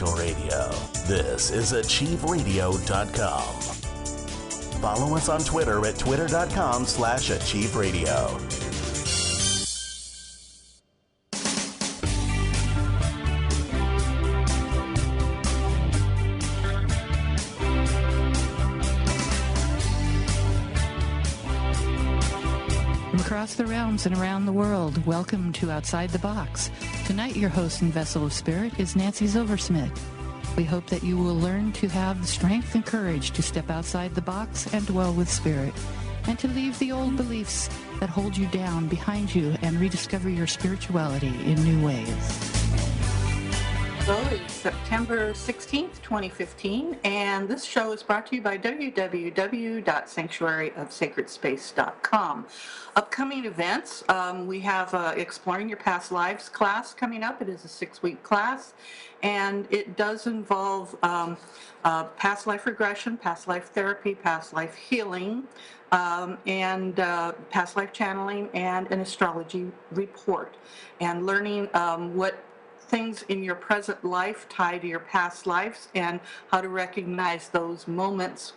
Potential Radio. This is AchieveRadio.com. Follow us on Twitter at twitter.com/AchieveRadio. Across the realms and around the world, welcome to Outside the Box. Tonight, your host and vessel of spirit is Nancy Zilversmit. We hope that you will learn to have the strength and courage to step outside the box and dwell with spirit, and to leave the old beliefs that hold you down behind you and rediscover your spirituality in new ways. So it's September 16th, 2015, and this show is brought to you by www.sanctuaryofsacredspace.com. Upcoming events, we have Exploring Your Past Lives class coming up. It is a 6-week class, and it does involve past life regression, past life therapy, past life healing, and past life channeling, and an astrology report, and learning what things in your present life tie to your past lives and how to recognize those moments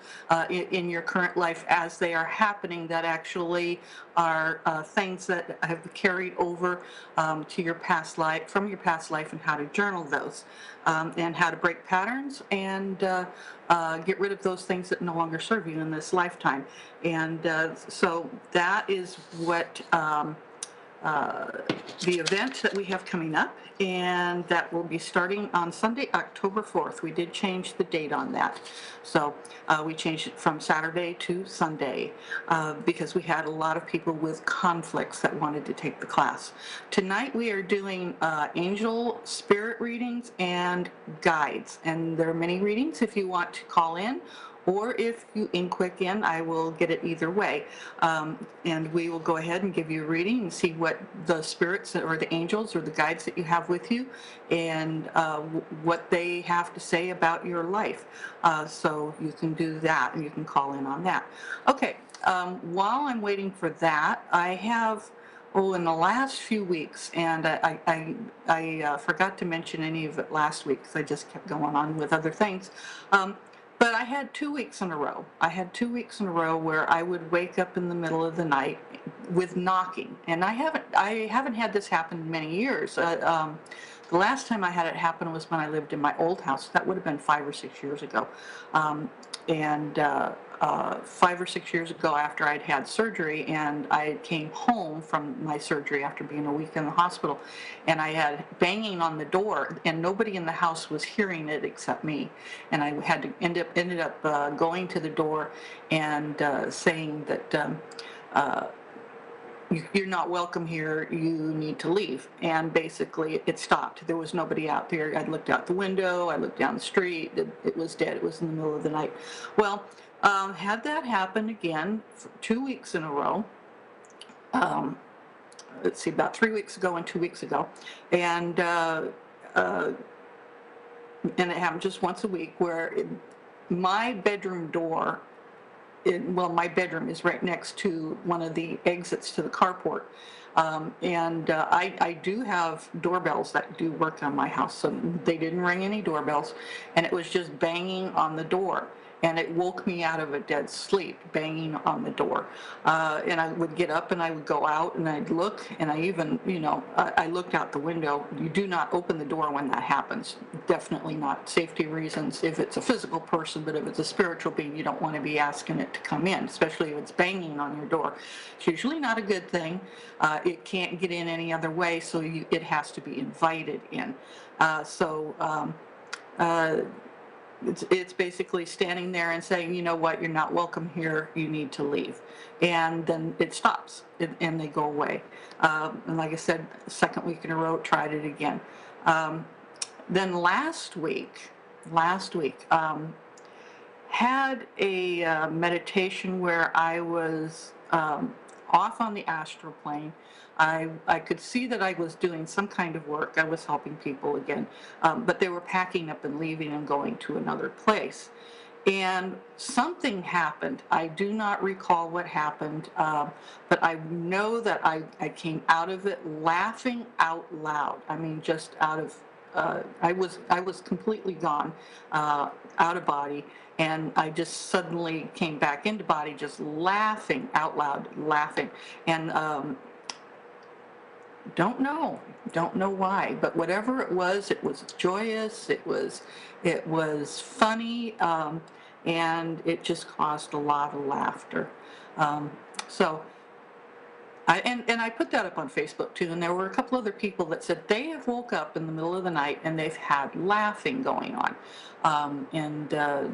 in your current life as they are happening that actually are things that have carried over to your past life, from your past life, and how to journal those, and how to break patterns and get rid of those things that no longer serve you in this lifetime. And so that is what the event that we have coming up, and that will be starting on Sunday, October 4th. We did change the date on that. So we changed it from Saturday to Sunday because we had a lot of people with conflicts that wanted to take the class. Tonight we are doing angel spirit readings and guides, and there are many readings if you want to call in, or if you quick in, I will get it either way. And we will go ahead and give you a reading and see what the spirits or the angels or the guides that you have with you and what they have to say about your life. So you can do that and you can call in on that. Okay, while I'm waiting for that, I have in the last few weeks, and I forgot to mention any of it last week because I just kept going on with other things. But I had 2 weeks in a row. I had 2 weeks in a row where I would wake up in the middle of the night with knocking, and I haven't had this happen in many years. The last time I had it happen was when I lived in my old house. That would have been 5 or 6 years ago. 5 or 6 years ago, after I'd had surgery, and I came home from my surgery after being a week in the hospital, and I had banging on the door, and nobody in the house was hearing it except me. And I had to ended up going to the door and saying that you're not welcome here, you need to leave. And basically it stopped. There was nobody out there. I looked out the window, I looked down the street, it was dead. It was in the middle of the night. Well, had that happen again for 2 weeks in a row. Let's see, about 3 weeks ago and 2 weeks ago. And it happened just once a week where my bedroom door, my bedroom is right next to one of the exits to the carport. I do have doorbells that do work on my house, so they didn't ring any doorbells, and it was just banging on the door. And it woke me out of a dead sleep, banging on the door. And I would get up and I would go out and I'd look, and I even, I looked out the window. You do not open the door when that happens. Definitely not. Safety reasons if it's a physical person, but if it's a spiritual being, you don't want to be asking it to come in, especially if it's banging on your door. It's usually not a good thing. It can't get in any other way, so it has to be invited in. It's basically standing there and saying, you know what, you're not welcome here, you need to leave. And then it stops, and they go away. And like I said, second week in a row, tried it again. Then last week, had a meditation where I was off on the astral plane. I could see that I was doing some kind of work. I was helping people again, but they were packing up and leaving and going to another place. And something happened. I do not recall what happened, but I know that I came out of it laughing out loud. I mean, just out of I was completely gone, out of body, and I just suddenly came back into body, just laughing out loud, laughing, and don't know why, but whatever it was joyous, it was funny, and it just caused a lot of laughter. Um, so and I put that up on Facebook too, and there were a couple other people that said they have woke up in the middle of the night and they've had laughing going on, and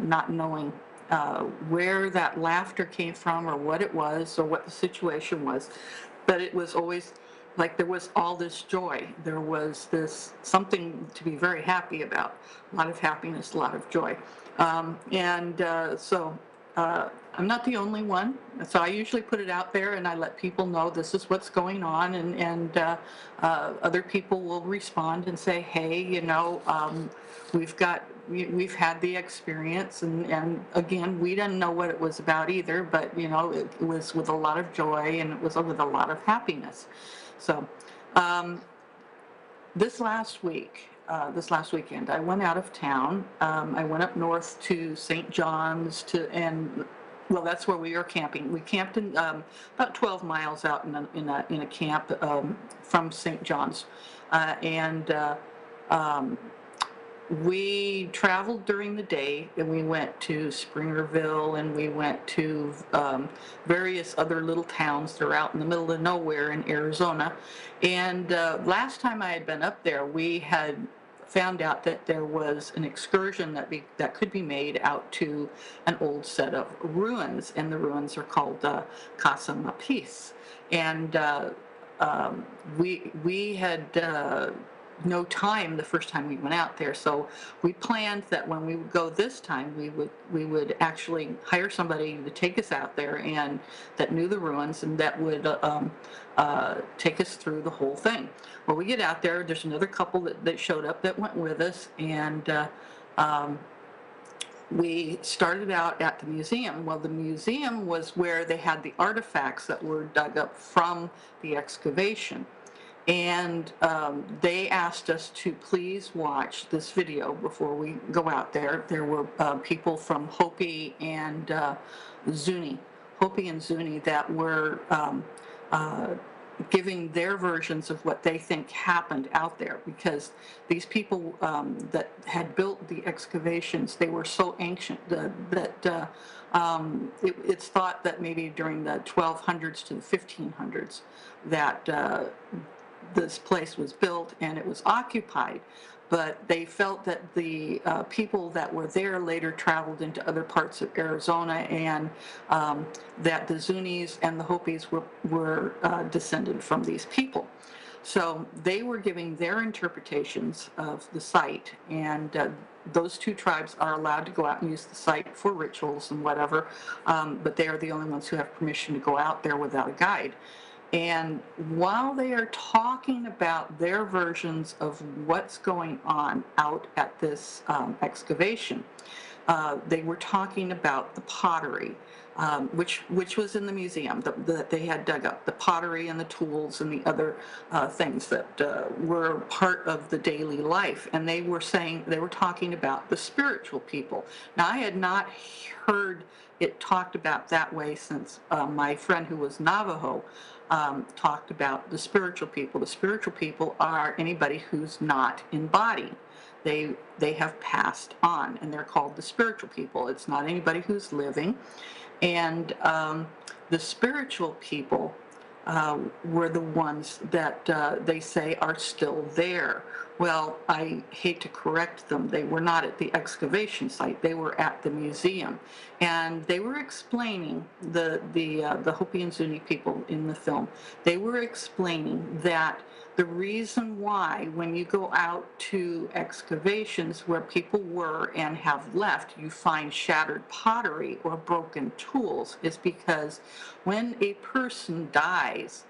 not knowing where that laughter came from or what it was or what the situation was, but it was always like there was all this joy. There was this something to be very happy about, a lot of happiness, a lot of joy, and so. I'm not the only one, so I usually put it out there and I let people know this is what's going on, and other people will respond and say, hey, we've had the experience, and again, we didn't know what it was about either, but it was with a lot of joy and it was with a lot of happiness. So this last weekend, I went out of town. I went up north to St. John's well, that's where we were camping. We camped in about 12 miles out in a camp from St. John's, and we traveled during the day, and we went to Springerville, and we went to various other little towns that are out in the middle of nowhere in Arizona. And last time I had been up there, we had found out that there was an excursion that could be made out to an old set of ruins, and the ruins are called Casa Mapis. And we had no time the first time we went out there, so we planned that when we would go this time, we would actually hire somebody to take us out there and that knew the ruins and that would take us through the whole thing. Well, we get out there. There's another couple that showed up that went with us, and we started out at the museum. Well, the museum was where they had the artifacts that were dug up from the excavation. And they asked us to please watch this video before we go out there. There were people from Hopi and Zuni that were giving their versions of what they think happened out there, because these people that had built the excavations, they were so ancient that it's thought that maybe during the 1200s to the 1500s that this place was built and it was occupied, but they felt that the people that were there later traveled into other parts of Arizona, and that the Zunis and the Hopis were descended from these people. So they were giving their interpretations of the site, and those two tribes are allowed to go out and use the site for rituals and whatever, but they are the only ones who have permission to go out there without a guide. And while they are talking about their versions of what's going on out at this excavation, they were talking about the pottery, which was in the museum that they had dug up, the pottery and the tools and the other things that were part of the daily life. And they were talking about the spiritual people. Now, I had not heard it talked about that way since my friend who was Navajo talked about the spiritual people. The spiritual people are anybody who's not in body. They have passed on, and they're called the spiritual people. It's not anybody who's living. And the spiritual people were the ones that they say are still there. Well, I hate to correct them. They were not at the excavation site. They were at the museum, and they were explaining the Hopi and Zuni people in the film. They were explaining that the reason why, when you go out to excavations where people were and have left, you find shattered pottery or broken tools, is because when a person dies,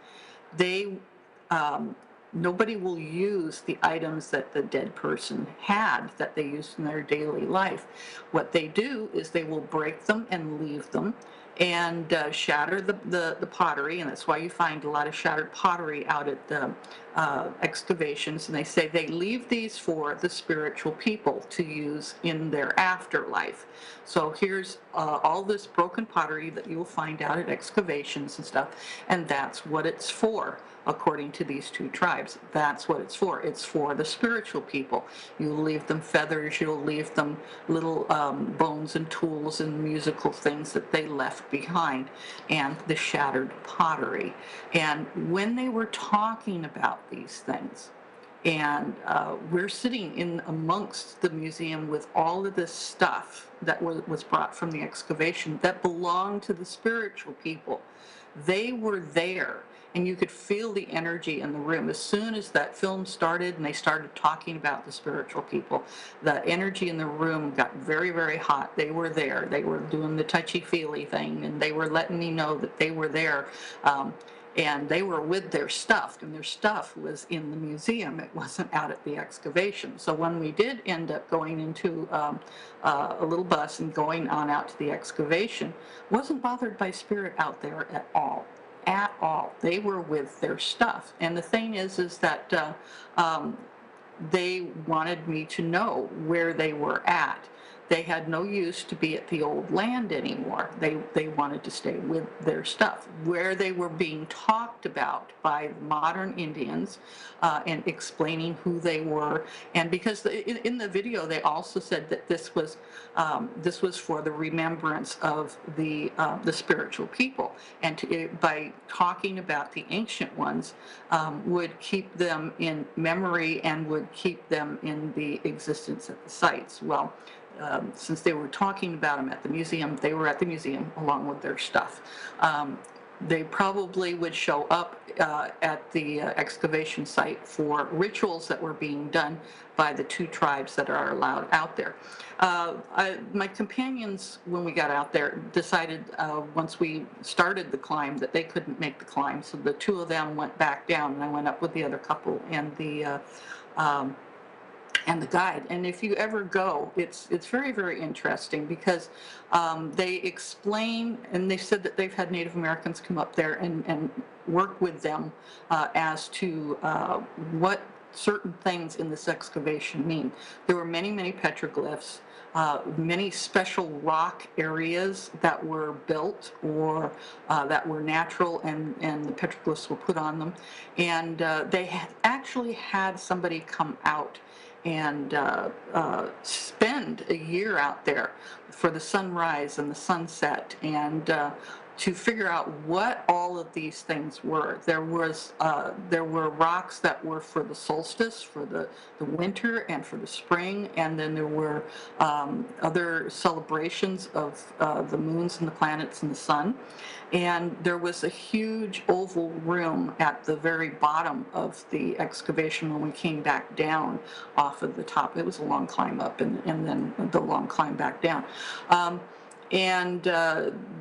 they nobody will use the items that the dead person had that they used in their daily life. What they do is they will break them and leave them, and shatter the pottery, and that's why you find a lot of shattered pottery out at the excavations. And they say they leave these for the spiritual people to use in their afterlife. So here's all this broken pottery that you'll find out at excavations and stuff, and that's what it's for. According to these two tribes, that's what it's for. It's for the spiritual people. You'll leave them feathers, you'll leave them little bones and tools and musical things that they left behind, and the shattered pottery. And when they were talking about these things, and we're sitting in amongst the museum with all of this stuff that was brought from the excavation that belonged to the spiritual people. They were there, and you could feel the energy in the room. As soon as that film started and they started talking about the spiritual people, the energy in the room got very, very hot. They were there. They were doing the touchy-feely thing, and they were letting me know that they were there. And they were with their stuff, and their stuff was in the museum. It wasn't out at the excavation. So when we did end up going into a little bus and going on out to the excavation, wasn't bothered by spirit out there at all. At all. They were with their stuff. And the thing is that they wanted me to know where they were at. They had no use to be at the old land anymore. They wanted to stay with their stuff. Where they were being talked about by modern Indians and explaining who they were. And because in the video, they also said that this was for the remembrance of the spiritual people. And by talking about the ancient ones would keep them in memory and would keep them in the existence at the sites. Well, since they were talking about them at the museum, they were at the museum along with their stuff. They probably would show up at the excavation site for rituals that were being done by the two tribes that are allowed out there. My companions, when we got out there, decided once we started the climb that they couldn't make the climb, so the two of them went back down, and I went up with the other couple and the guide. And if you ever go, it's very, very interesting because they explain, and they said that they've had Native Americans come up there and work with them as to what certain things in this excavation mean. There were many, many petroglyphs, many special rock areas that were built or that were natural, and the petroglyphs were put on them. And they had actually had somebody come out and spend a year out there for the sunrise and the sunset, and to figure out what all of these things were. There were rocks that were for the solstice, for the winter, and for the spring, and then there were other celebrations of the moons and the planets and the sun. And there was a huge oval room at the very bottom of the excavation when we came back down off of the top. It was a long climb up and then the long climb back down. And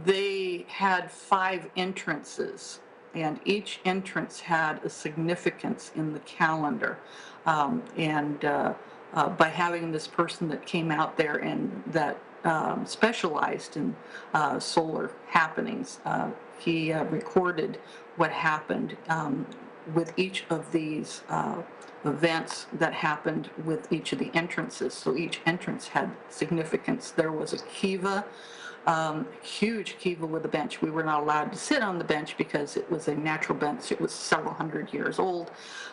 they had 5 entrances, and each entrance had a significance in the calendar. By having this person that came out there and that specialized in solar happenings, he recorded what happened with each of these events that happened with each of the entrances. So each entrance had significance. There was a kiva, huge kiva with a bench. We were not allowed to sit on the bench because it was a natural bench. It was several hundred years old.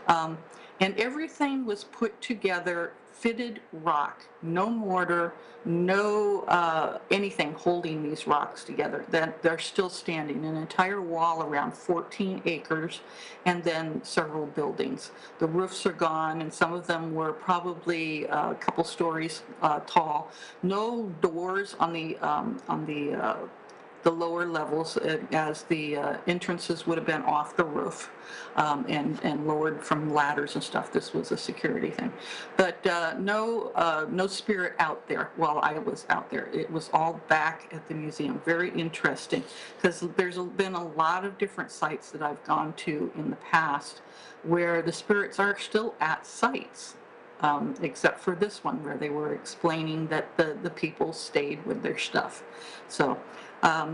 And everything was put together, fitted rock, no mortar, no anything holding these rocks together. They're still standing, an entire wall around 14 acres, and then several buildings. The roofs are gone, and some of them were probably a couple stories tall. No doors on the lower levels, as the entrances would have been off the roof and lowered from ladders and stuff. This was a security thing. But no spirit out there while I was out there. It was all back at the museum. Very interesting, because there's been a lot of different sites that I've gone to in the past where the spirits are still at sites. except for this one where they were explaining that the people stayed with their stuff. So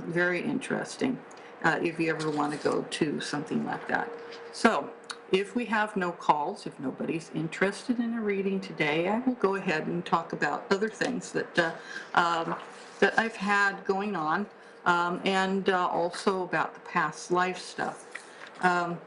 very interesting if you ever want to go to something like that. So if we have no calls, if nobody's interested in a reading today, I will go ahead and talk about other things that I've had going on, and also about the past life stuff.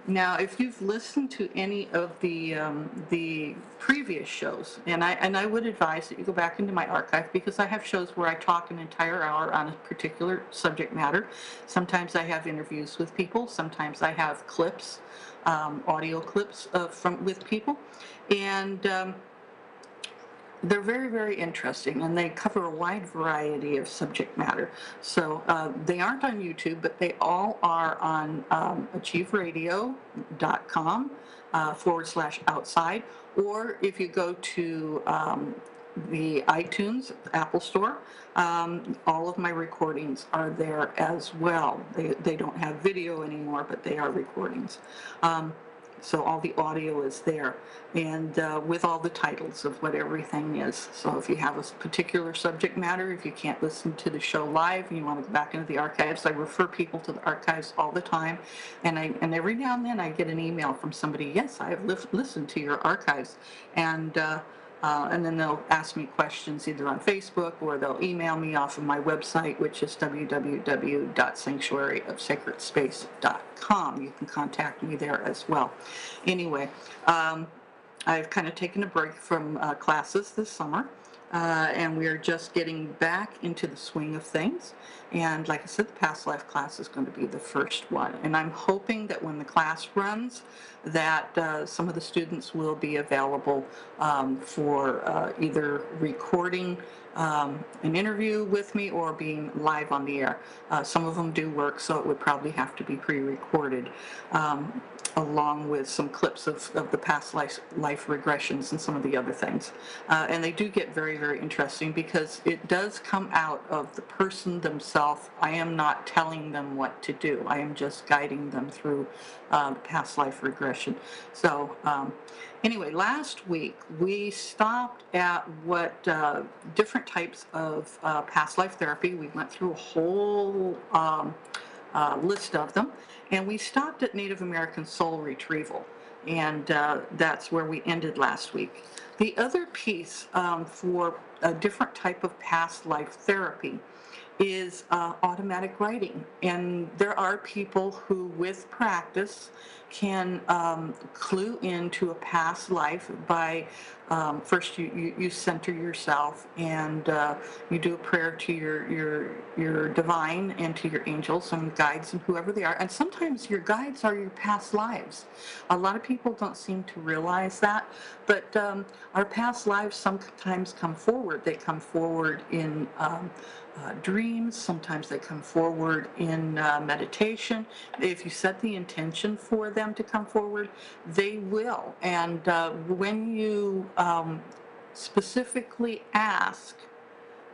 Now, if you've listened to any of the previous shows, and I would advise that you go back into my archive, because I have shows where I talk an entire hour on a particular subject matter. Sometimes I have interviews with people. Sometimes I have clips, audio clips with people, and they're very, very interesting, and they cover a wide variety of subject matter. So they aren't on YouTube, but they all are on achieveradio.com /outside. Or if you go to the iTunes, Apple Store, all of my recordings are there as well. They don't have video anymore, but they are recordings. So all the audio is there, and with all the titles of what everything is. So if you have a particular subject matter, if you can't listen to the show live and you want to go back into the archives, I refer people to the archives all the time. And every now and then I get an email from somebody, yes, I have listened to your archives. And then they'll ask me questions either on Facebook, or they'll email me off of my website, which is www.sanctuaryofsacredspace.com. You can contact me there as well. Anyway, I've kind of taken a break from classes this summer, and we are just getting back into the swing of things. And like I said, the past life class is going to be the first one. And I'm hoping that when the class runs, that some of the students will be available for either recording an interview with me or being live on the air. Some of them do work, so it would probably have to be pre-recorded, along with some clips of the past life regressions and some of the other things. And they do get very, very interesting, because it does come out of the person themselves. I am not telling them what to do. I am just guiding them through past life regression. So anyway, last week we stopped at what different types of past life therapy. We went through a whole list of them, and we stopped at Native American soul retrieval, and that's where we ended last week. The other piece for a different type of past life therapy is automatic writing. And there are people who, with practice, can clue into a past life by first you center yourself, and you do a prayer to your divine and to your angels and guides and whoever they are. And sometimes your guides are your past lives. A lot of people don't seem to realize that, but our past lives sometimes come forward. They come forward in dreams. Sometimes they come forward in meditation. If you set the intention for them to come forward, they will. And when you specifically ask,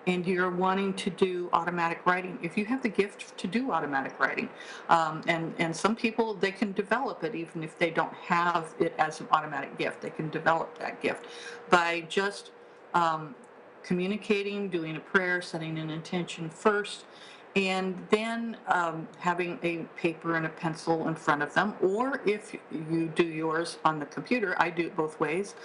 and you're wanting to do automatic writing, if you have the gift to do automatic writing, and some people, they can develop it even if they don't have it as an automatic gift. They can develop that gift by just communicating, doing a prayer, setting an intention first, and then having a paper and a pencil in front of them. Or if you do yours on the computer, I do it both ways.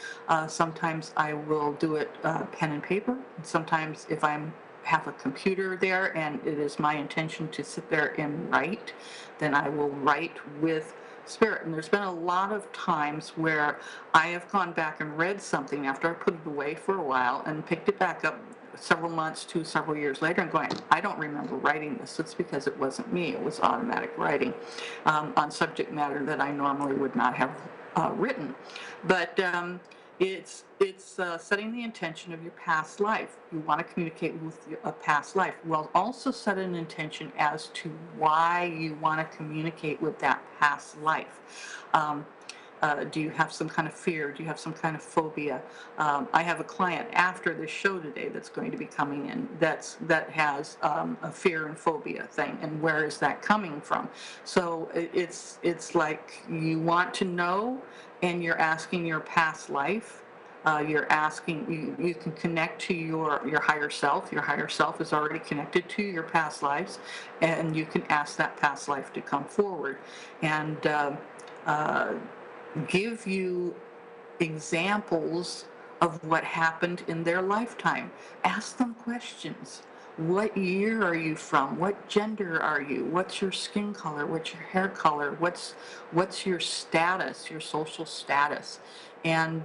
Sometimes I will do it pen and paper. Sometimes if I have a computer there and it is my intention to sit there and write, then I will write with spirit. And there's been a lot of times where I have gone back and read something after I put it away for a while and picked it back up several months to several years later and going, I don't remember writing this. It's because it wasn't me. It was automatic writing on subject matter that I normally would not have written. But it's setting the intention of your past life. You want to communicate with a past life. Well, also set an intention as to why you want to communicate with that past life. Do you have some kind of fear? Do you have some kind of phobia? I have a client after this show today that's going to be coming in that has a fear and phobia thing, and where is that coming from? So it's like you want to know, and you're asking your past life You're asking, you can connect to your higher self. Your higher self is already connected to your past lives, and you can ask that past life to come forward and uh, give you examples of what happened in their lifetime. Ask them questions. What year are you from? What gender are you? What's your skin color? What's your hair color? What's your status, your social status? And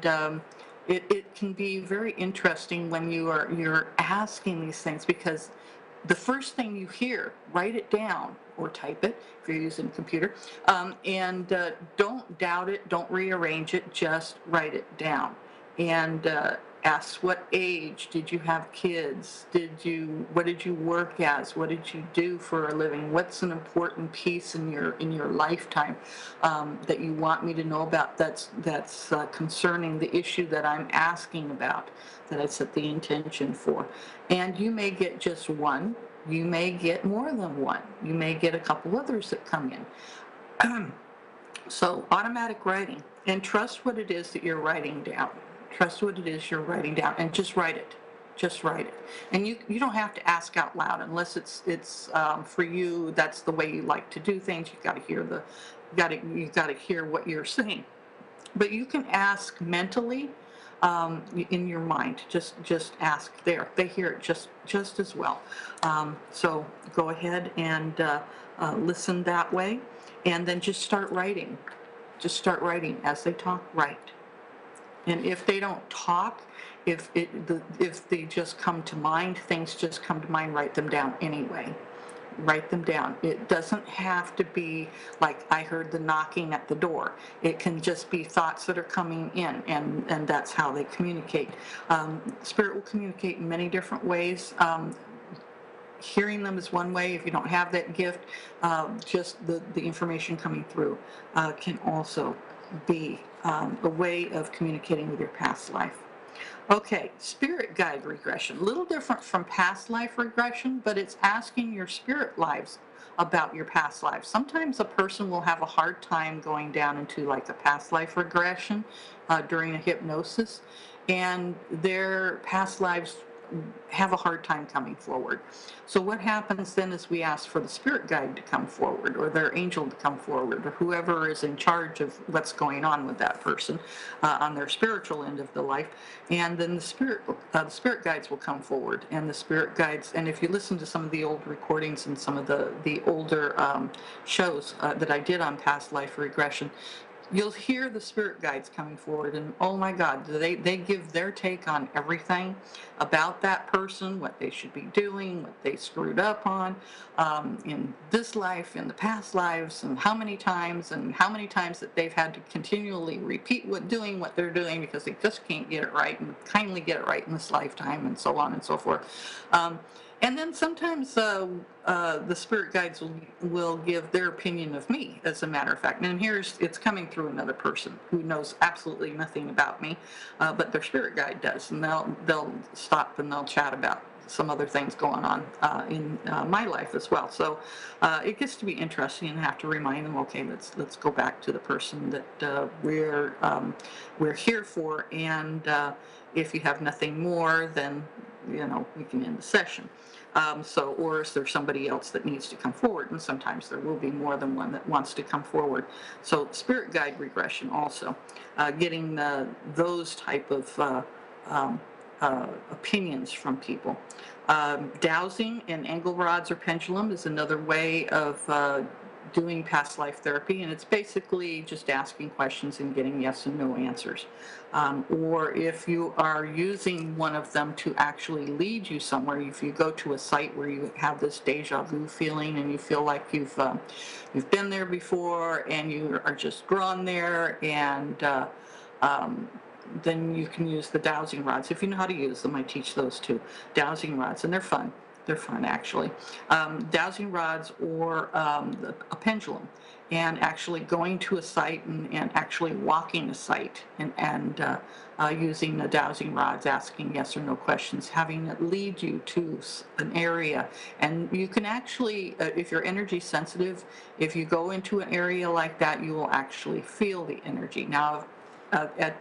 it can be very interesting when you're asking these things, because the first thing you hear, write it down or type it if you're using a computer, and don't doubt it, don't rearrange it, just write it down. And ask, what age did you have kids? What did you work as? What did you do for a living? What's an important piece in your lifetime that you want me to know about, that's concerning the issue that I'm asking about, that I set the intention for? And you may get just one. You may get more than one. You may get a couple others that come in. So automatic writing, and trust what it is that you're writing down. Trust what it is you're writing down, and just write it. Just write it. And you don't have to ask out loud unless it's for you. That's the way you like to do things. You've got to hear you've got to hear what you're saying. But you can ask mentally, in your mind. Just ask there. They hear it just as well. So go ahead and listen that way, and then just start writing. Just start writing as they talk. Write. And if they don't talk, if they just come to mind, things just come to mind, write them down anyway. Write them down. It doesn't have to be like, I heard the knocking at the door. It can just be thoughts that are coming in, and that's how they communicate. Spirit will communicate in many different ways. Hearing them is one way. If you don't have that gift, just the information coming through can also be a way of communicating with your past life. Okay, spirit guide regression. A little different from past life regression, but it's asking your spirit lives about your past lives. Sometimes a person will have a hard time going down into like a past life regression during a hypnosis, and their past lives have a hard time coming forward. So what happens then is we ask for the spirit guide to come forward, or their angel to come forward, or whoever is in charge of what's going on with that person on their spiritual end of the life. And then the spirit guides will come forward, and the spirit guides. And if you listen to some of the old recordings and some of the older shows that I did on past life regression, you'll hear the spirit guides coming forward, and oh my God, they give their take on everything about that person, what they should be doing, what they screwed up on in this life, in the past lives, and how many times that they've had to continually repeat doing what they're doing because they just can't get it right, and kindly get it right in this lifetime, and so on and so forth. And then sometimes the spirit guides will give their opinion of me, as a matter of fact. And it's coming through another person who knows absolutely nothing about me, but their spirit guide does. And they'll stop and they'll chat about some other things going on in my life as well. So it gets to be interesting, and have to remind them, okay, let's go back to the person that we're here for. And if you have nothing more, then we can end the session. Or is there somebody else that needs to come forward? And sometimes there will be more than one that wants to come forward. So spirit guide regression also, getting those type of opinions from people. Dowsing and angle rods or pendulum is another way of doing past life therapy, and it's basically just asking questions and getting yes and no answers. Or if you are using one of them to actually lead you somewhere, if you go to a site where you have this deja vu feeling and you feel like you've been there before and you are just drawn there, and then you can use the dowsing rods. If you know how to use them, I teach those too. Dowsing rods, and they're fun. They're fun, actually. Dowsing rods or a pendulum, and actually going to a site and actually walking a site and using the dowsing rods, asking yes or no questions, having it lead you to an area. And you can actually, if you're energy sensitive, if you go into an area like that, you will actually feel the energy. Now, At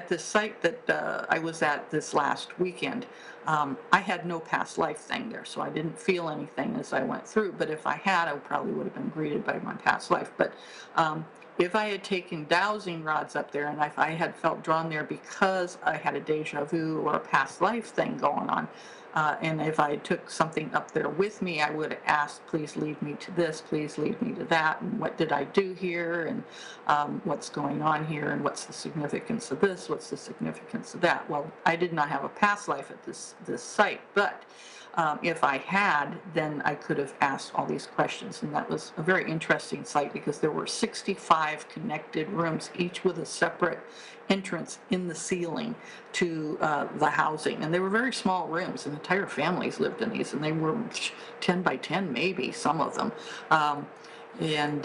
the site that I was at this last weekend, I had no past life thing there, so I didn't feel anything as I went through. But if I had, I probably would have been greeted by my past life. But if I had taken dowsing rods up there, and if I had felt drawn there because I had a deja vu or a past life thing going on, and if I took something up there with me, I would have asked, please lead me to this, please lead me to that, and what did I do here, and what's going on here, and what's the significance of this, what's the significance of that. Well, I did not have a past life at this site, but if I had, then I could have asked all these questions, and that was a very interesting site because there were 65 connected rooms, each with a separate entrance in the ceiling to the housing, and they were very small rooms, and entire families lived in these, and they were 10 by 10 maybe, some of them. And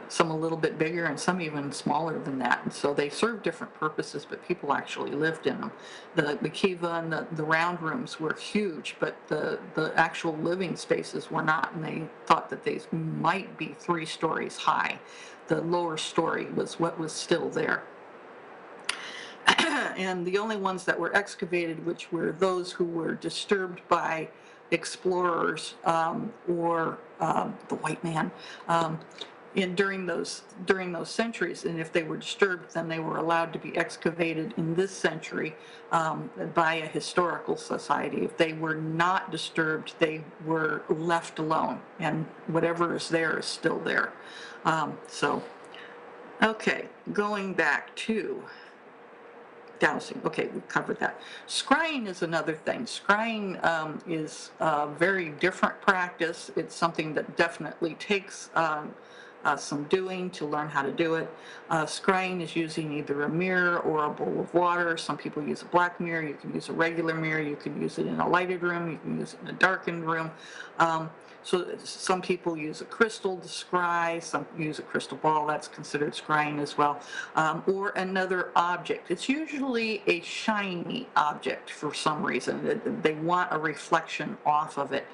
some a little bit bigger and some even smaller than that. And so they served different purposes, but people actually lived in them. The kiva and the round rooms were huge, but the actual living spaces were not, and they thought that they might be 3 stories high. The lower story was what was still there. And the only ones that were excavated, which were those who were disturbed by explorers or the white man during those centuries. And if they were disturbed, then they were allowed to be excavated in this century by a historical society. If they were not disturbed, they were left alone, and whatever is there is still there. Okay, going back to dowsing. Okay, we covered that. Scrying is another thing. Scrying is a very different practice. It's something that definitely takes some doing to learn how to do it. Scrying is using either a mirror or a bowl of water. Some people use a black mirror. You can use a regular mirror. You can use it in a lighted room. You can use it in a darkened room. So some people use a crystal to scry, some use a crystal ball, that's considered scrying as well, or another object. It's usually a shiny object for some reason. They want a reflection off of it,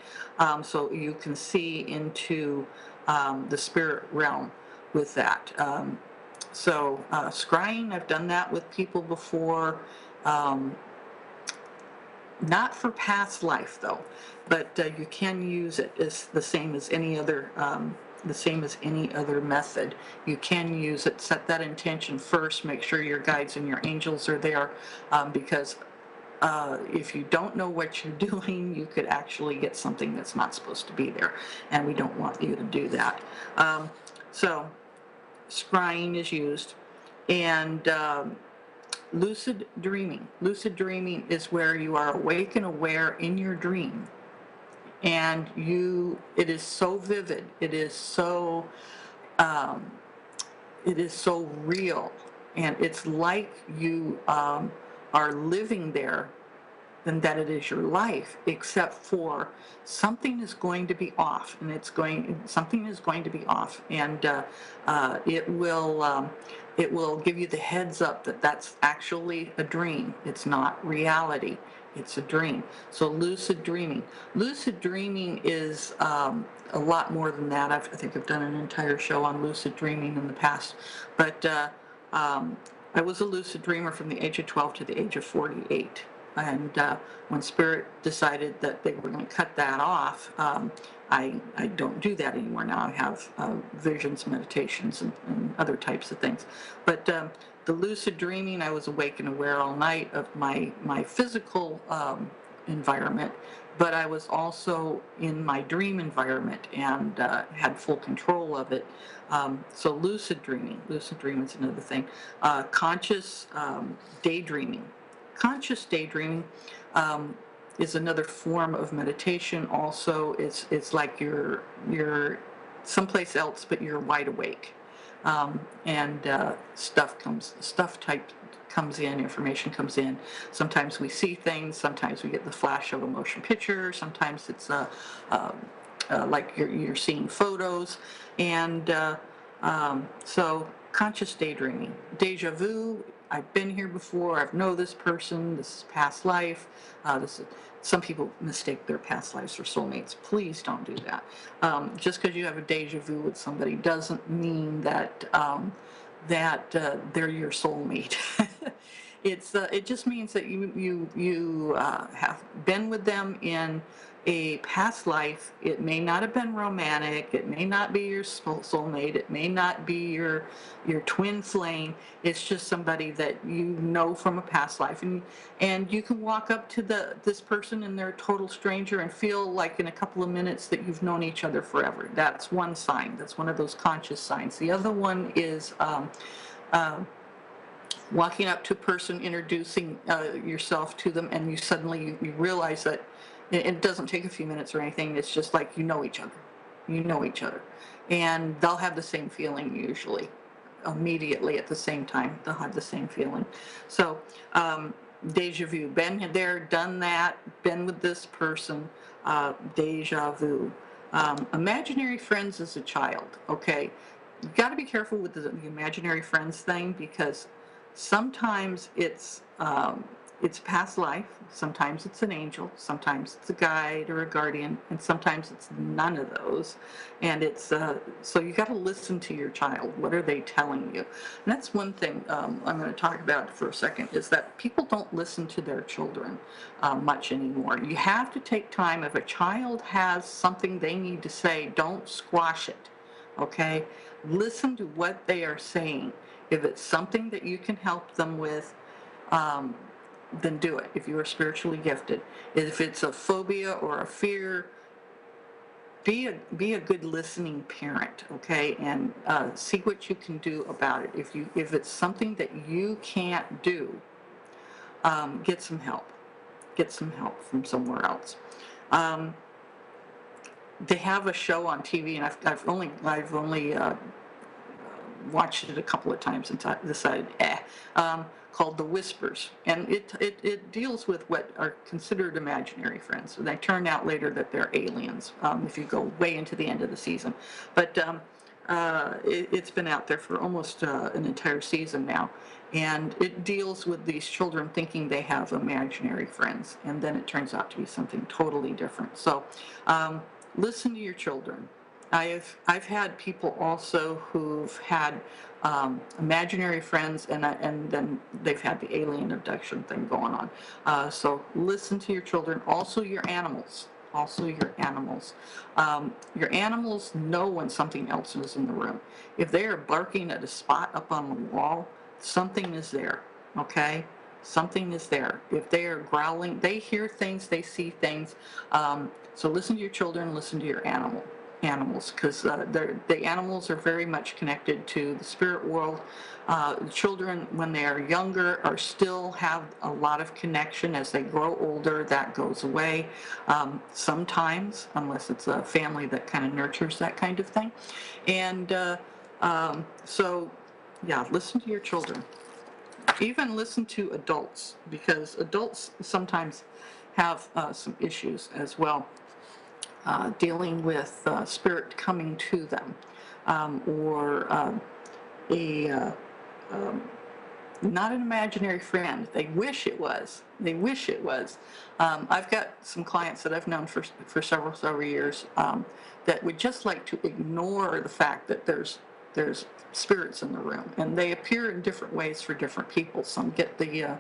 so you can see into the spirit realm with that. Scrying, I've done that with people before. Not for past life though, but you can use it as the same as any other method. You can use it, set that intention first, make sure your guides and your angels are there, because if you don't know what you're doing, you could actually get something that's not supposed to be there, and we don't want you to do that. So scrying is used, and lucid dreaming. Lucid dreaming is where you are awake and aware in your dream, and it is so vivid, it is so real, and it's like you are living there, and that it is your life, except for something is going to be off, and something is going to be off, and it will give you the heads up that that's actually a dream. It's not reality. It's a dream. So lucid dreaming. Lucid dreaming is a lot more than that. I think I've done an entire show on lucid dreaming in the past, but I was a lucid dreamer from the age of 12 to the age of 48. And when Spirit decided that they were going to cut that off, I don't do that anymore now. I have visions, meditations, and other types of things. But the lucid dreaming, I was awake and aware all night of my physical environment, but I was also in my dream environment and had full control of it. So lucid dreaming is another thing. Conscious daydreaming. Conscious daydreaming is another form of meditation. Also, it's like you're someplace else, but you're wide awake, and stuff comes in, information comes in. Sometimes we see things. Sometimes we get the flash of a motion picture. Sometimes it's like you're seeing photos, and so conscious daydreaming, deja vu. I've been here before. I know this person. This is past life. Some people mistake their past lives for soulmates. Please don't do that. Just because you have a deja vu with somebody doesn't mean that that they're your soulmate. It just means that you have been with them in a past life. It may not have been romantic. It may not be your soulmate. It may not be your twin flame. It's just somebody that you know from a past life, and you can walk up to this person and they're a total stranger and feel like in a couple of minutes that you've known each other forever. That's one sign. That's one of those conscious signs. The other one is uh, walking up to a person, introducing yourself to them, and you suddenly you realize that it doesn't take a few minutes or anything. It's just like you know each other. You know each other. And they'll have the same feeling usually immediately at the same time. They'll have the same feeling. So, deja vu. Been there, done that, been with this person, deja vu. Imaginary friends as a child, okay? You got to be careful with the imaginary friends thing because sometimes it's past life, sometimes it's an angel, sometimes it's a guide or a guardian, and sometimes it's none of those. And it's so you got to listen to your child. What are they telling you? And that's one thing I'm going to talk about for a second is that people don't listen to their children much anymore. You have to take time. If a child has something they need to say, don't squash it. Okay? Listen to what they are saying. If it's something that you can help them with, then do it if you are spiritually gifted. If it's a phobia or a fear, be a good listening parent, okay, and see what you can do about it. If it's something that you can't do, get some help. Get some help from somewhere else. They have a show on TV, and I've only watched it a couple of times and decided, called The Whispers. And it deals with what are considered imaginary friends. And they turn out later that they're aliens if you go way into the end of the season. But it's been out there for almost an entire season now. And it deals with these children thinking they have imaginary friends. And then it turns out to be something totally different. So listen to your children. I've had people also who've had imaginary friends, and then they've had the alien abduction thing going on. So listen to your children, also your animals. Also your animals. Your animals know when something else is in the room. If they are barking at a spot up on the wall, something is there, okay? Something is there. If they are growling, they hear things, they see things. So listen to your children, listen to your animals, because the animals are very much connected to the spirit world. Children, when they are younger, are still have a lot of connection. As they grow older, that goes away sometimes, unless it's a family that kind of nurtures that kind of thing. And so, yeah, listen to your children. Even listen to adults, because adults sometimes have some issues as well. Dealing with spirit coming to them, or not an imaginary friend. They wish it was. They wish it was. I've got some clients that I've known for several years that would just like to ignore the fact that there's spirits in the room, and they appear in different ways for different people. Some get the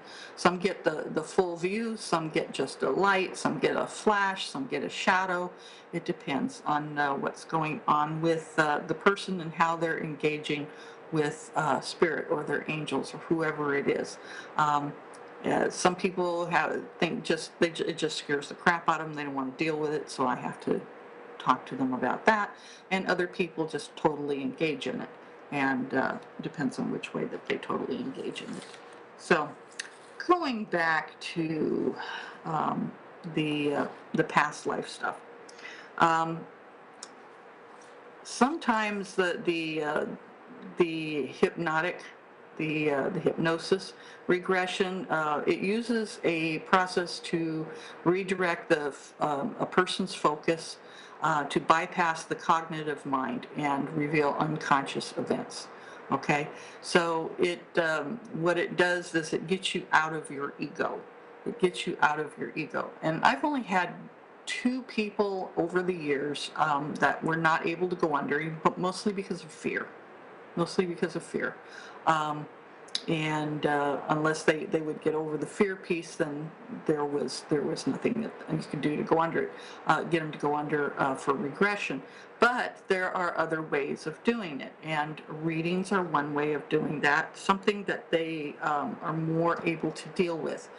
full view, some get just a light, some get a flash, some get a shadow. It depends on what's going on with the person and how they're engaging with spirit or their angels or whoever it is. Some people it just scares the crap out of them. They don't want to deal with it, so I have to talk to them about that. And other people just totally engage in it, and depends on which way that they totally engage in it. So going back to the past life stuff. Sometimes the hypnosis regression, it uses a process to redirect a person's focus to bypass the cognitive mind and reveal unconscious events. Okay, so what it does is it gets you out of your ego. It gets you out of your ego. And I've only had 2 people over the years that were not able to go under, but mostly because of fear. mostly because of fear. Um, and unless they would get over the fear piece, then there was nothing that you could do to go under it, get them to go under for regression. But there are other ways of doing it, and readings are one way of doing that. Something that they are more able to deal with,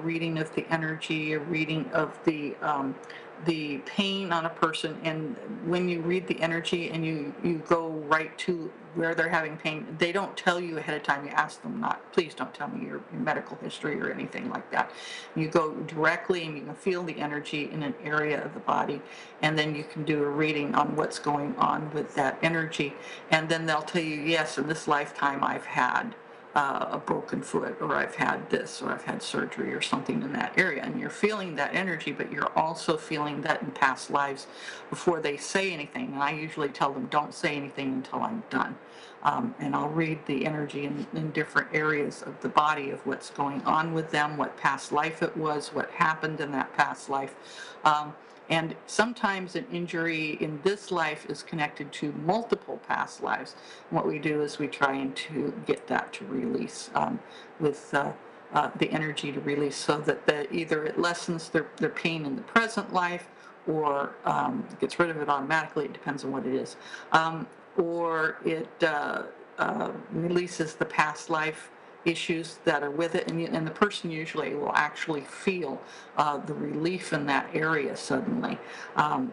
reading of the energy, a reading of the pain on a person. And when you read the energy and you go right to where they're having pain, they don't tell you ahead of time. You ask them not, please don't tell me your medical history or anything like that. You go directly and you can feel the energy in an area of the body, and then you can do a reading on what's going on with that energy. And then they'll tell you, yes, in this lifetime I've had a broken foot, or I've had this, or I've had surgery or something in that area. And you're feeling that energy, but you're also feeling that in past lives before they say anything. And I usually tell them, don't say anything until I'm done. And I'll read the energy in different areas of the body of what's going on with them, what past life it was, what happened in that past life. And sometimes an injury in this life is connected to multiple past lives. And what we do is we try and to get that to release with the energy to release, so that either it lessens their pain in the present life, or gets rid of it automatically. It depends on what it is. Or it releases the past life issues that are with it, and the person usually will actually feel the relief in that area suddenly,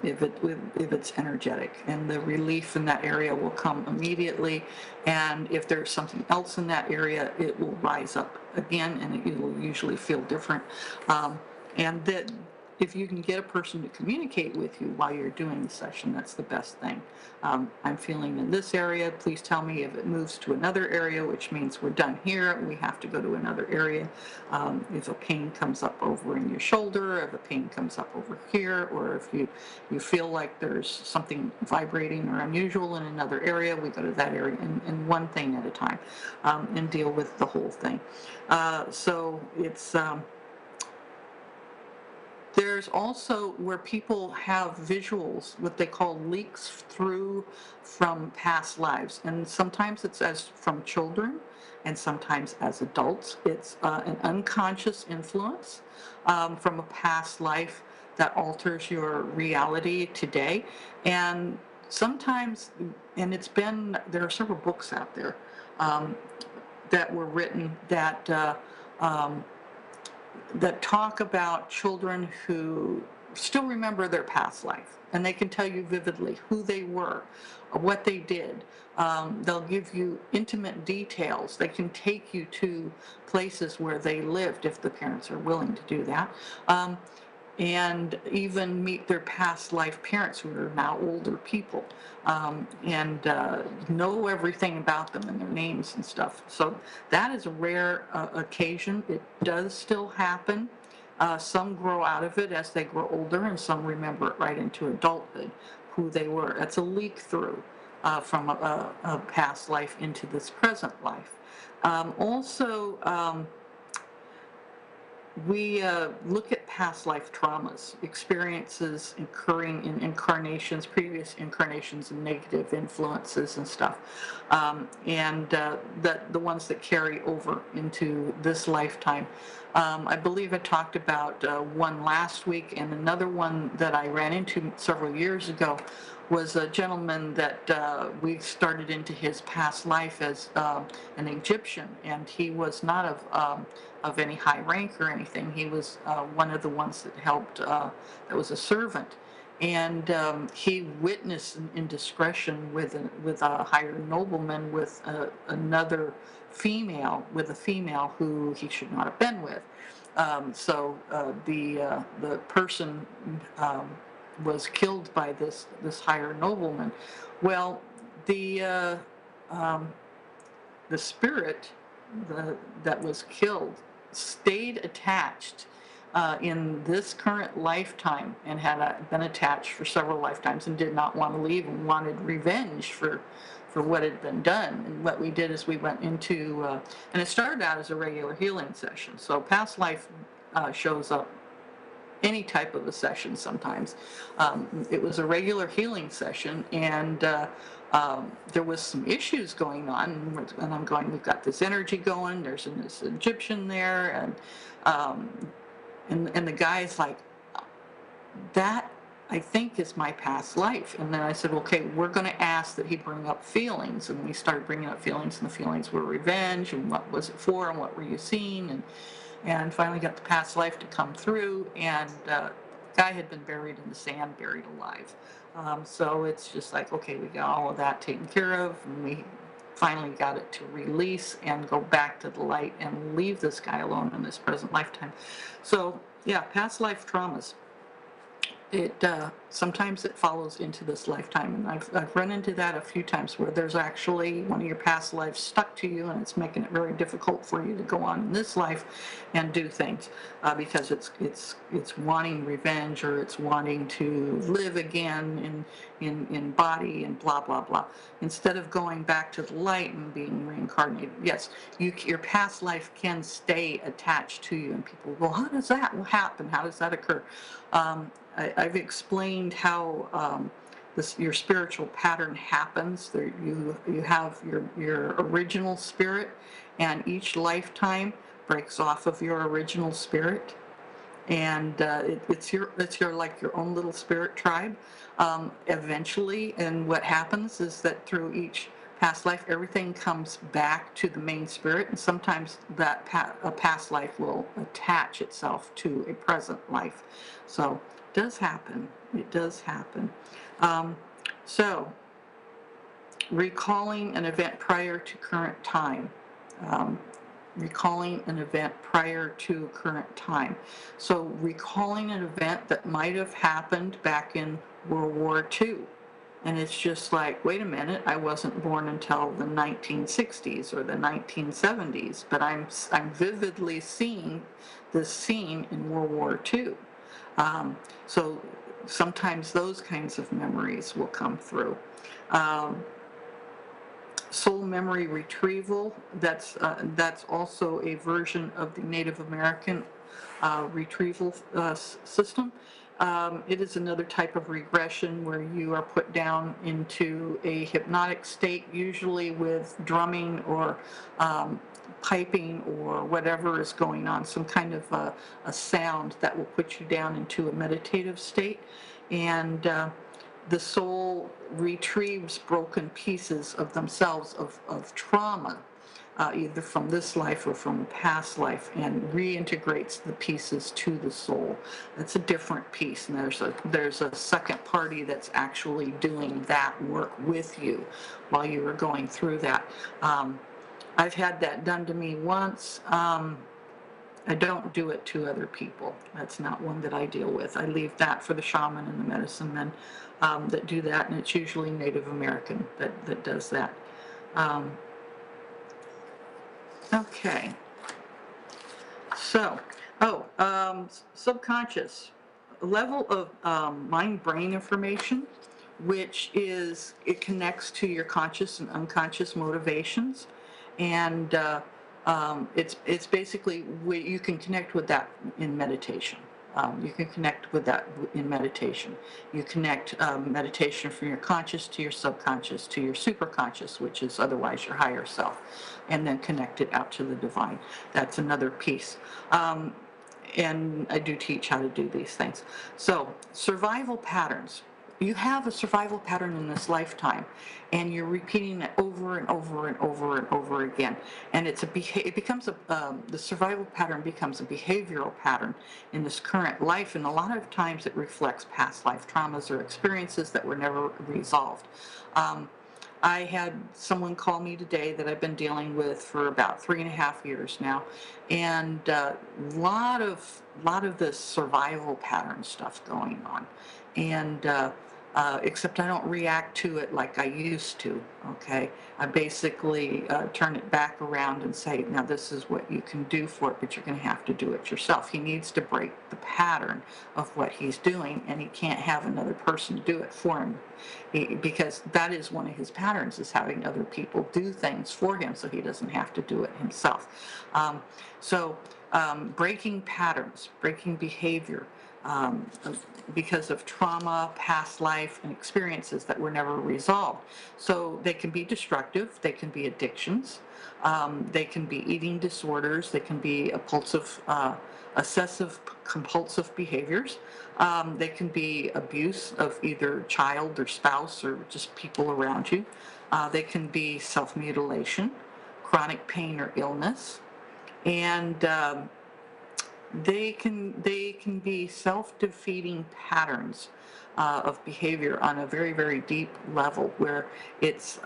if it's energetic, and the relief in that area will come immediately. And if there's something else in that area, it will rise up again, and it will usually feel different. And that if you can get a person to communicate with you while you're doing the session, that's the best thing. I'm feeling in this area, please tell me if it moves to another area, which means we're done here, we have to go to another area. If a pain comes up over in your shoulder, if a pain comes up over here, or if you feel like there's something vibrating or unusual in another area, we go to that area, and one thing at a time, and deal with the whole thing. So it's there's also where people have visuals, what they call leaks through from past lives. And sometimes it's as from children, and sometimes as adults. It's an unconscious influence from a past life that alters your reality today. And sometimes, and there are several books out there that were written that talk about children who still remember their past life, and they can tell you vividly who they were, what they did. They'll give you intimate details. They can take you to places where they lived if the parents are willing to do that. And even meet their past life parents who are now older people, and know everything about them and their names and stuff. So that is a rare occasion. It does still happen. Some grow out of it as they grow older, and some remember it right into adulthood, who they were. That's a leak through from a past life into this present life. Also, we look at past life traumas, experiences occurring in incarnations, previous incarnations, and negative influences and stuff, and the ones that carry over into this lifetime. I believe I talked about one last week, and another one that I ran into several years ago was a gentleman that we started into his past life as an Egyptian, and he was not of any high rank or anything. He was one of the ones that helped, that was a servant. And he witnessed an indiscretion with a higher nobleman with another female, with a female who he should not have been with. So the person was killed by this higher nobleman. Well, the spirit that was killed stayed attached in this current lifetime, and had been attached for several lifetimes, and did not want to leave, and wanted revenge for what had been done. And what we did is we went into, and it started out as a regular healing session. So past life shows up any type of a session sometimes. It was a regular healing session, and there was some issues going on, and I'm going, we've got this energy going, there's this Egyptian there, and the guy's like, that I think is my past life. And then I said, okay, we're going to ask that he bring up feelings. And we started bringing up feelings, and the feelings were revenge, and what was it for, and what were you seeing, and finally got the past life to come through. And the guy had been buried in the sand, buried alive. So it's just like, okay, we got all of that taken care of, and we finally got it to release and go back to the light and leave this guy alone in this present lifetime. So yeah, past life traumas. It sometimes it follows into this lifetime, and I've run into that a few times where there's actually one of your past lives stuck to you, and it's making it very difficult for you to go on in this life and do things because it's wanting revenge, or it's wanting to live again in body and blah blah blah, instead of going back to the light and being reincarnated. Yes, your past life can stay attached to you, and people go, how does that happen? How does that occur? I've explained how your spiritual pattern happens. There, you have your original spirit, and each lifetime breaks off of your original spirit, and it's your like your own little spirit tribe. Eventually, and what happens is that through each past life, everything comes back to the main spirit, and sometimes that a past life will attach itself to a present life. So it does happen. It does happen. So recalling an event prior to current time. Um, Recalling an event prior to current time. So recalling an event that might have happened back in World War II. And it's just like, wait a minute, I wasn't born until the 1960s or the 1970s, but I'm vividly seeing this scene in World War II. So sometimes those kinds of memories will come through. Soul memory retrieval, that's also a version of the Native American retrieval system. It is another type of regression where you are put down into a hypnotic state, usually with drumming or piping or whatever is going on, some kind of a sound that will put you down into a meditative state. And the soul retrieves broken pieces of themselves, of trauma, either from this life or from a past life, and reintegrates the pieces to the soul. That's a different piece, and there's a second party that's actually doing that work with you while you are going through that. I've had that done to me once. I don't do it to other people. That's not one that I deal with. I leave that for the shaman and the medicine men that do that, and it's usually Native American that does that. Okay. So, subconscious level of mind-brain information, which is, it connects to your conscious and unconscious motivations, and it's basically you can connect with that in meditation. You can connect with that in meditation. You connect meditation from your conscious to your subconscious to your superconscious, which is otherwise your higher self, and then connect it out to the divine. That's another piece. And I do teach how to do these things. So, survival patterns. You have a survival pattern in this lifetime, and you're repeating it over and over and over and over again. And it becomes the survival pattern becomes a behavioral pattern in this current life, and a lot of times it reflects past life traumas or experiences that were never resolved. I had someone call me today that I've been dealing with for about 3.5 years now, and a lot of this survival pattern stuff going on, and except I don't react to it like I used to. Okay, I basically turn it back around and say, now this is what you can do for it, but you're going to have to do it yourself. He needs to break the pattern of what he's doing, and he can't have another person do it for him, because that is one of his patterns, is having other people do things for him so he doesn't have to do it himself. Breaking patterns, breaking behavior. because of trauma, past life, and experiences that were never resolved. So they can be destructive, they can be addictions, they can be eating disorders, they can be obsessive compulsive behaviors, they can be abuse of either child or spouse or just people around you, they can be self-mutilation, chronic pain or illness, and they can be self-defeating patterns of behavior on a very, very deep level where it's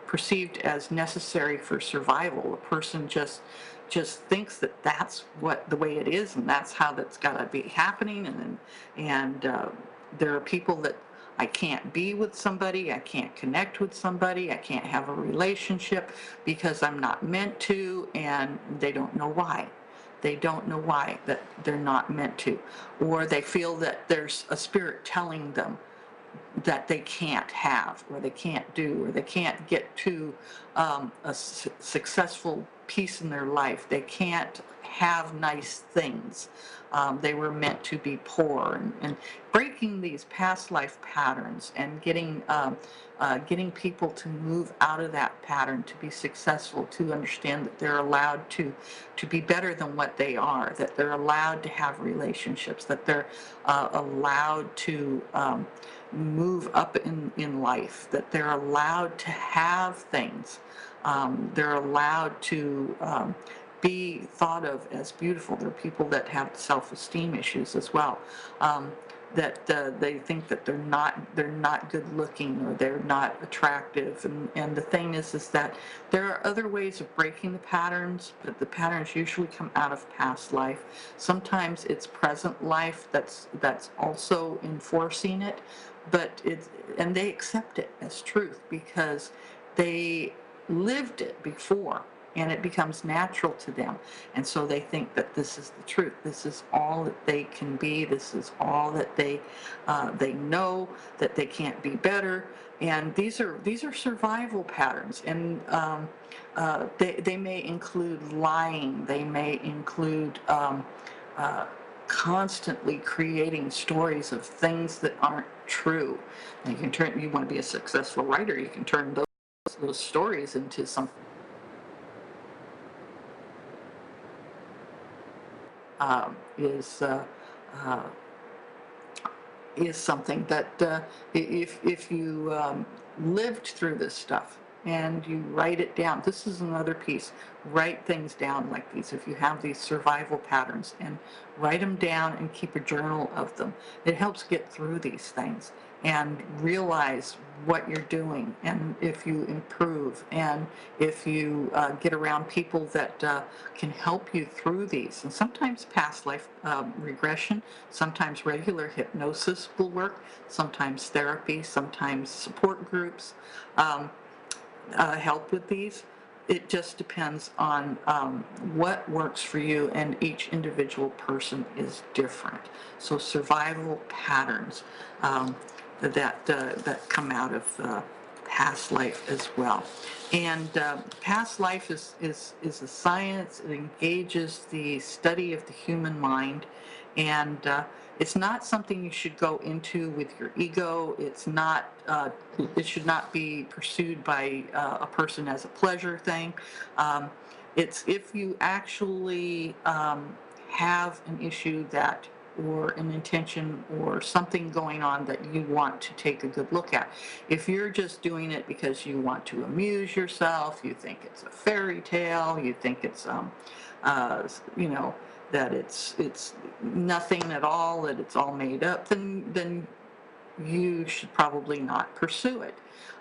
perceived as necessary for survival. A person just thinks that that's what the way it is, and that's how that's got to be happening. And there are people that I can't be with somebody, I can't connect with somebody, I can't have a relationship because I'm not meant to, and they don't know why. They don't know why that they're not meant to, or they feel that there's a spirit telling them that they can't have, or they can't do, or they can't get to a successful piece in their life. They can't have nice things. They were meant to be poor, and breaking these past life patterns and getting people to move out of that pattern to be successful, to understand that they're allowed to be better than what they are, that they're allowed to have relationships, that they're allowed to move up in life, that they're allowed to have things, they're allowed to be thought of as beautiful. There are people that have self-esteem issues as well, that they think that they're not good looking, or they're not attractive, and the thing is that there are other ways of breaking the patterns, but the patterns usually come out of past life. Sometimes it's present life that's also enforcing it, but and they accept it as truth because they lived it before, and it becomes natural to them. And so they think that this is the truth. This is all that they can be. This is all that they know, that they can't be better. And these are survival patterns. And they may include lying. They may include constantly creating stories of things that aren't true. And you want to be a successful writer, you can turn those stories into something is uh, is something that if you lived through this stuff and you write it down, this is another piece. Write things down like these. If you have these survival patterns, and write them down and keep a journal of them, it helps get through these things and realize what you're doing, and if you improve, and if you get around people that can help you through these. And sometimes past life regression, sometimes regular hypnosis will work, sometimes therapy, sometimes support groups help with these. It just depends on what works for you, and each individual person is different. So survival patterns that come out of past life as well. And past life is a science. It engages the study of the human mind, and it's not something you should go into with your ego. It's not. It should not be pursued by a person as a pleasure thing. It's if you actually have an issue that, or an intention, or something going on that you want to take a good look at. If you're just doing it because you want to amuse yourself, you think it's a fairy tale, you think it's you know, that it's nothing at all, that it's all made up, then you should probably not pursue it.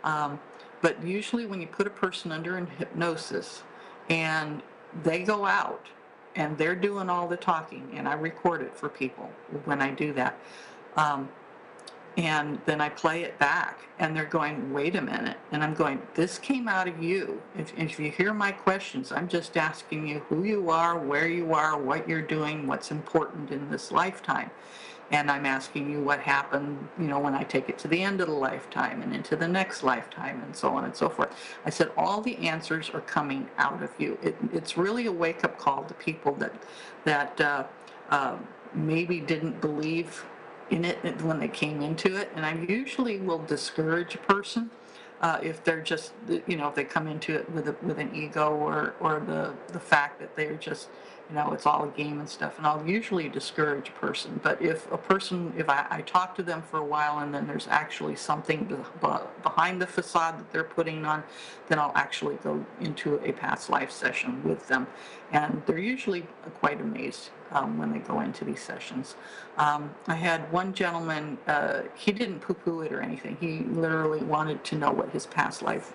But usually when you put a person under hypnosis and they go out and they're doing all the talking, and I record it for people when I do that, and then I play it back, and they're going, wait a minute, and I'm going, this came out of you. If you hear my questions, I'm just asking you who you are, where you are, what you're doing, what's important in this lifetime. And I'm asking you what happened, you know, when I take it to the end of the lifetime and into the next lifetime, and so on and so forth. I said all the answers are coming out of you. It's really a wake-up call to people that maybe didn't believe in it when they came into it. And I usually will discourage a person if they're just, if they come into it with an ego, or the fact that they're just, it's all a game and stuff. And I'll usually discourage a person. But if I talk to them for a while and then there's actually something behind the facade that they're putting on, then I'll actually go into a past life session with them. And they're usually quite amazed when they go into these sessions. I had one gentleman, he didn't poo-poo it or anything. He literally wanted to know what his past life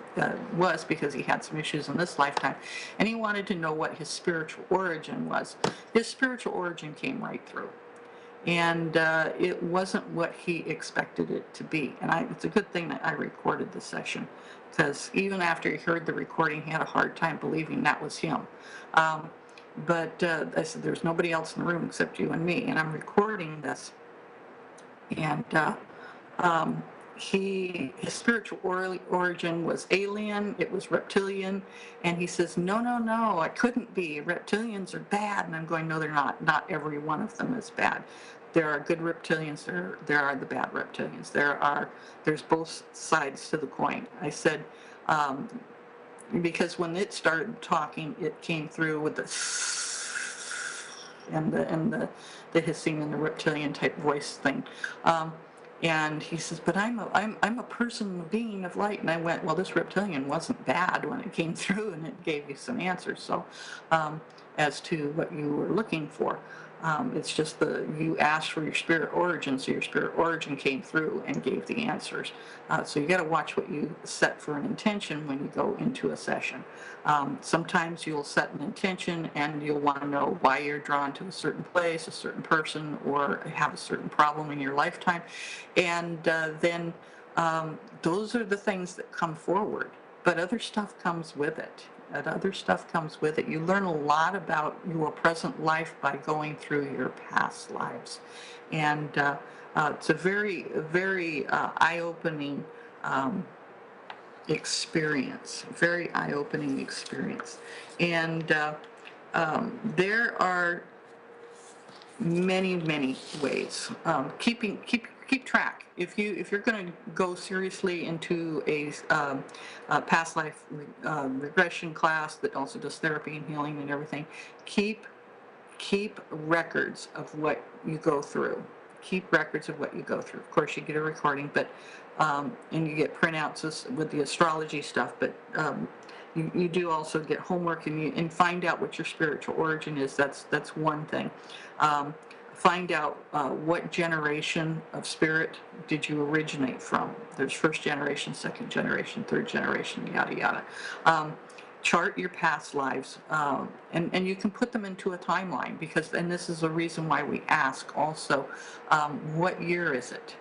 was, because he had some issues in this lifetime. And he wanted to know what his spiritual origin was. His spiritual origin came right through. And it wasn't what he expected it to be. And it's a good thing that I recorded the session, because even after he heard the recording, he had a hard time believing that was him. But I said, there's nobody else in the room except you and me, and I'm recording this. And his spiritual origin was alien, it was reptilian, and he says, no, I couldn't be. Reptilians are bad. And I'm going, no, they're not. Not every one of them is bad. There are good reptilians, there are the bad reptilians. There's both sides to the coin. I said, because when it started talking, it came through with the the hissing and the reptilian type voice thing. And he says, but I'm a person, a being of light. And I went, well, this reptilian wasn't bad when it came through, and it gave you some answers. So as to what you were looking for. It's just you asked for your spirit origin, so your spirit origin came through and gave the answers. So you got to watch what you set for an intention when you go into a session. Sometimes you'll set an intention and you'll want to know why you're drawn to a certain place, a certain person, or have a certain problem in your lifetime. And then those are the things that come forward. But other stuff comes with it. You learn a lot about your present life by going through your past lives. And it's a very, very eye-opening experience. Very eye-opening experience. And there are many ways. Keep track. If you're going to go seriously into a past life regression class that also does therapy and healing and everything, keep records of what you go through. Keep records of what you go through. Of course, you get a recording, but and you get printouts with the astrology stuff, but you do also get homework, and find out what your spiritual origin is. That's one thing. Find out what generation of spirit did you originate from. There's first generation, second generation, third generation, yada yada. Chart your past lives, and you can put them into a timeline, and this is a reason why we ask also, what year is it?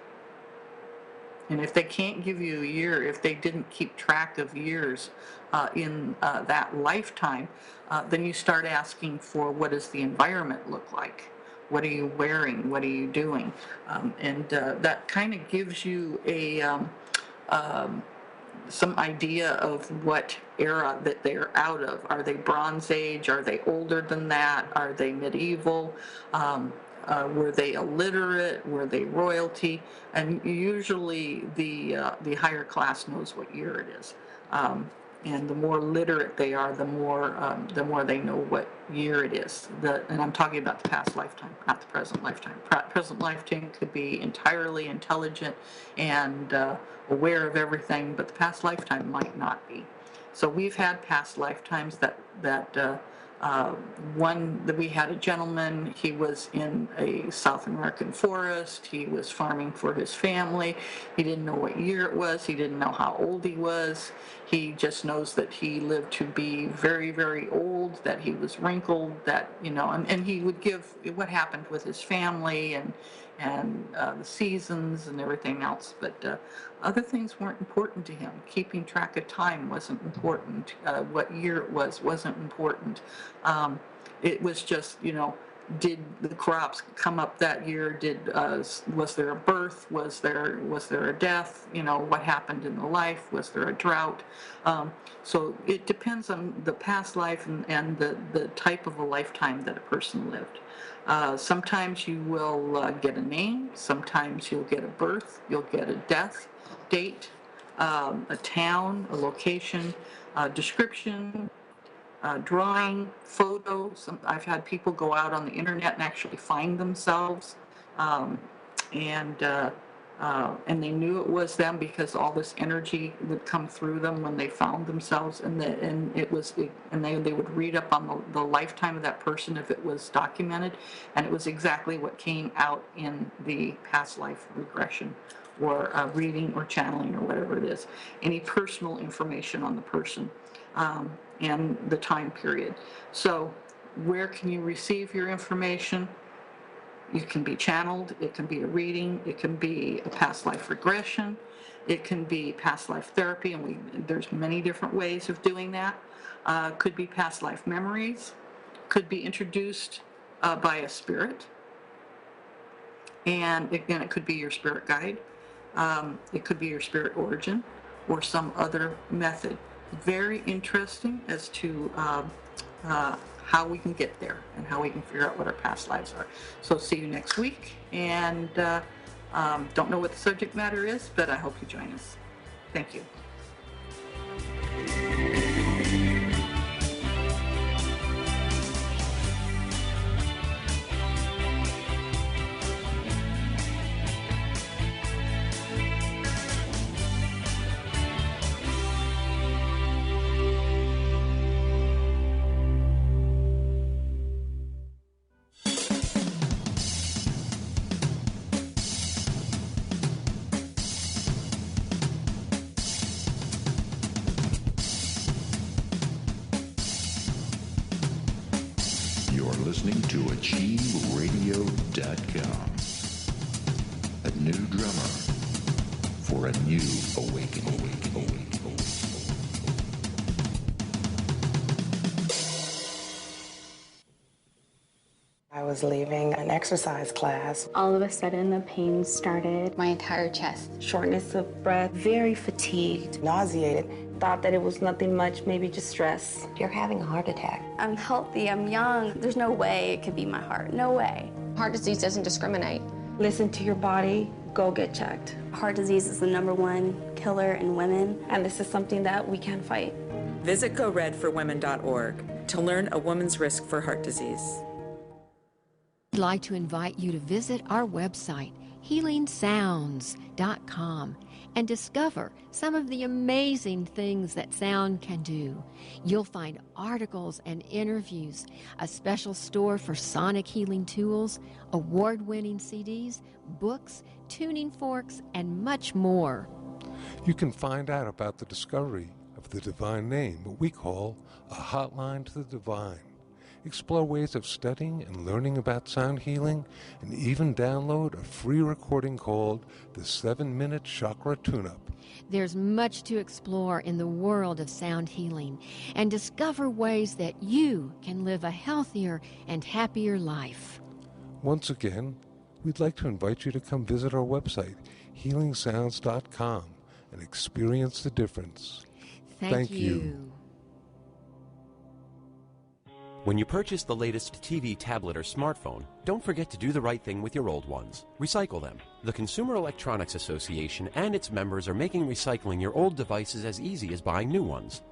And if they can't give you a year, if they didn't keep track of years in that lifetime, then you start asking for, what does the environment look like? What are you wearing? What are you doing? And that kind of gives you some idea of what era that they're out of. Are they Bronze Age? Are they older than that? Are they medieval? Were they illiterate? Were they royalty? And usually the higher class knows what year it is. And the more literate they are, the more they know what year it is. And I'm talking about the past lifetime, not the present lifetime. Present lifetime could be entirely intelligent and aware of everything, but the past lifetime might not be. So we've had past lifetimes one that we had a gentleman, he was in a South American forest, he was farming for his family, he didn't know what year it was, he didn't know how old he was, he just knows that he lived to be very, very old, that he was wrinkled, that, and he would give what happened with his family and the seasons and everything else, but other things weren't important to him. Keeping track of time wasn't important. What year it was wasn't important. It was just, did the crops come up that year? Was there a birth? Was there a death? What happened in the life? Was there a drought? So it depends on the past life and the type of a lifetime that a person lived. Sometimes you will get a name. Sometimes you'll get a birth. You'll get a death date, a town, a location, a description, drawing, photos. I've had people go out on the internet and actually find themselves, and they knew it was them because all this energy would come through them when they found themselves, and they would read up on the lifetime of that person if it was documented, and it was exactly what came out in the past life regression, or reading or channeling or whatever it is, any personal information on the person. And the time period. So where can you receive your information? It can be channeled, it can be a reading, it can be a past life regression, it can be past life therapy, and there's many different ways of doing that. Could be past life memories, could be introduced by a spirit, and again, it could be your spirit guide, it could be your spirit origin, or some other method. Very interesting as to how we can get there and how we can figure out what our past lives are. So see you next week, and don't know what the subject matter is, but I hope you join us. Thank you. Listening to AchieveRadio.com. A new drummer for a new awakening. I was leaving an exercise class. All of a sudden, the pain started. My entire chest. Shortness of breath, very fatigued, nauseated. Thought that it was nothing much, maybe just stress. You're having a heart attack. I'm healthy, I'm young. There's no way it could be my heart, no way. Heart disease doesn't discriminate. Listen to your body, go get checked. Heart disease is the #1 killer in women. And this is something that we can fight. Visit GoRedForWomen.org to learn a woman's risk for heart disease. I'd like to invite you to visit our website, healingsounds.com, and discover some of the amazing things that sound can do. You'll find articles and interviews, a special store for sonic healing tools, award-winning CDs, books, tuning forks, and much more. You can find out about the discovery of the divine name, what we call a hotline to the divine. Explore ways of studying and learning about sound healing, and even download a free recording called the 7-Minute Chakra Tune-Up. There's much to explore in the world of sound healing, and discover ways that you can live a healthier and happier life. Once again, we'd like to invite you to come visit our website, healingsounds.com, and experience the difference. Thank you. When you purchase the latest TV, tablet, or smartphone, don't forget to do the right thing with your old ones. Recycle them. The Consumer Electronics Association and its members are making recycling your old devices as easy as buying new ones.